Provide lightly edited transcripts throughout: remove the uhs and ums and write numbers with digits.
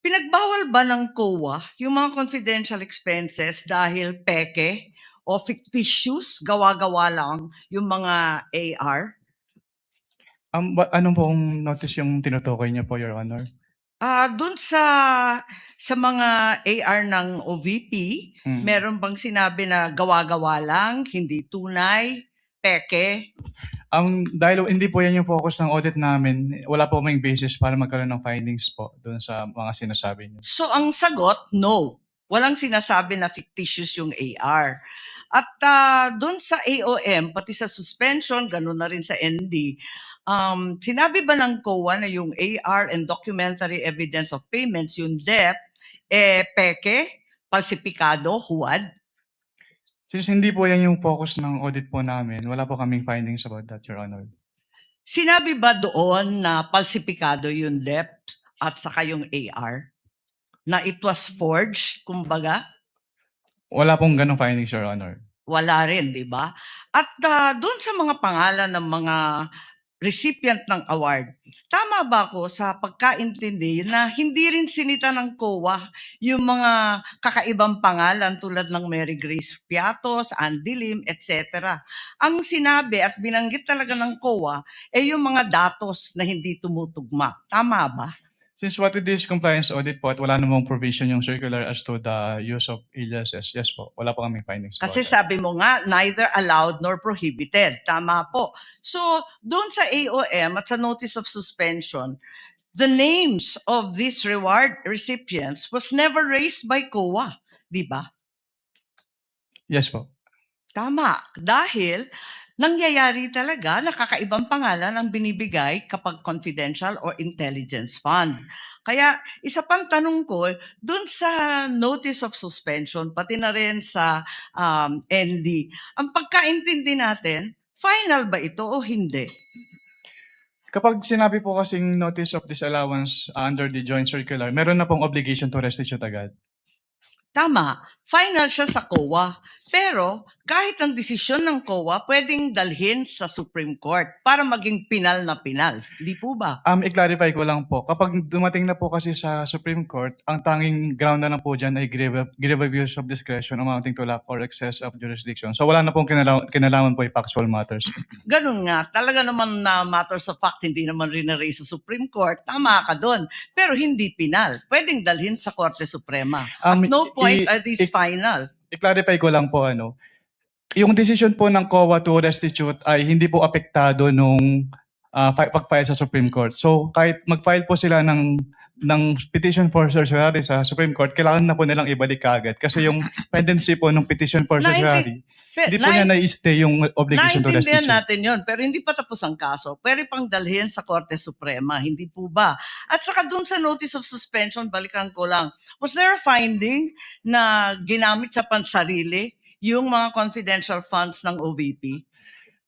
Pinagbawal ba ng COA yung mga confidential expenses dahil peke o fictitious, gawa-gawa lang yung mga AR? Ano pong notice yung tinutukoy niyo po, Your Honor? Dun sa mga AR ng OVP, meron bang sinabi na gawa-gawa lang, hindi tunay, peke? Dahil hindi po yan yung focus ng audit namin, wala po kaming basis para magkaroon ng findings po doon sa mga sinasabi niyo. So ang sagot, no. Walang sinasabi na fictitious yung AR. At doon sa AOM, pati sa suspension, ganun na rin sa ND, sinabi ba ng COA na yung AR and documentary evidence of payments, yung DEP, peke, falsipikado, huwad? Since hindi po yan yung focus ng audit po namin, wala po kaming findings about that, Your Honor. Sinabi ba doon na falsipikado yung DEP at saka yung AR? Na it was forged, kumbaga? Wala pong ganong findings, Your Honor. Wala rin, di ba? At doon sa mga pangalan ng mga recipient ng award, tama ba ako sa pagkaintindi na hindi rin sinita ng COA yung mga kakaibang pangalan tulad ng Mary Grace Piatos, Andy Lim, etc. Ang sinabi at binanggit talaga ng COA ay yung mga datos na hindi tumutugma. Tama ba? Since what we did is compliance audit po at wala namang provision yung circular as to the use of aliases, yes po, wala po kaming findings about Kasi that. sabi mo nga, neither allowed nor prohibited. Tama po. So, doon sa AOM at sa notice of suspension, the names of these reward recipients was never raised by COA. Di ba? Yes po. Tama. Dahil nangyayari talaga na kakaibang pangalan ang binibigay kapag confidential or intelligence fund. Kaya isa pang tanong ko, dun sa notice of suspension, pati na rin sa ND, ang pagkaintindi natin, final ba ito o hindi? Kapag sinabi po kasing notice of disallowance under the joint circular, meron na pong obligation to restitute agad. Tama, final siya sa COA. Pero kahit ang desisyon ng COA, pwedeng dalhin sa Supreme Court para maging pinal na pinal. Di po ba? I-clarify ko lang po, kapag dumating na po kasi sa Supreme Court, ang tanging ground na lang po dyan ay grave abuse of discretion amounting to lack or excess of jurisdiction. So wala na pong kinalaman po yung factual matters. Ganun nga, talaga naman na matters of fact, hindi naman rin na-raise sa Supreme Court, tama ka doon. Pero hindi pinal. Pwedeng dalhin sa Korte Suprema. At no point are these final. I-clarify ko lang po, yung decision po ng COA to restitute ay hindi po apektado nung pag-file sa Supreme Court. So kahit mag-file po sila ng petition for certiorari sa Supreme Court, kailangan na po nilang ibalik kaagad. Kasi yung pendency po ng petition for certiorari, hindi po niya na-stay yung obligation to restitute. Naintindihan natin yon, pero hindi pa tapos ang kaso. Pwede pang dalhin sa Korte Suprema, hindi po ba? At saka dun sa notice of suspension, balikan ko lang, was there a finding na ginamit sa pansarili yung mga confidential funds ng OVP?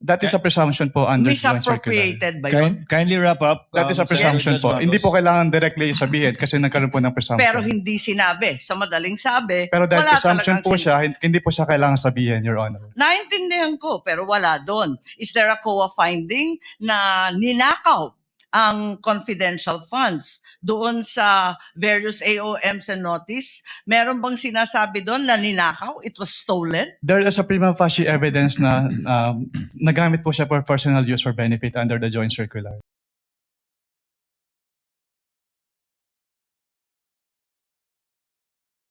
That is a presumption po under joint circular. Misappropriated ba yun? Kindly wrap up. That is a Sir presumption Judge po. Marcos. Hindi po kailangan directly sabihin kasi nagkaroon po ng presumption. Pero hindi sinabi. Sa madaling sabi, Pero dahil wala presumption talagang po siya, hindi po siya kailangan sabihin, Your Honor. Naintindihan ko, pero wala doon. Is there a COA finding na ninakaw ang confidential funds doon sa various AOMs and notice? Meron bang sinasabi doon na ninakaw? It was stolen? There is a prima facie evidence na nagamit po siya for personal use or benefit under the joint circular.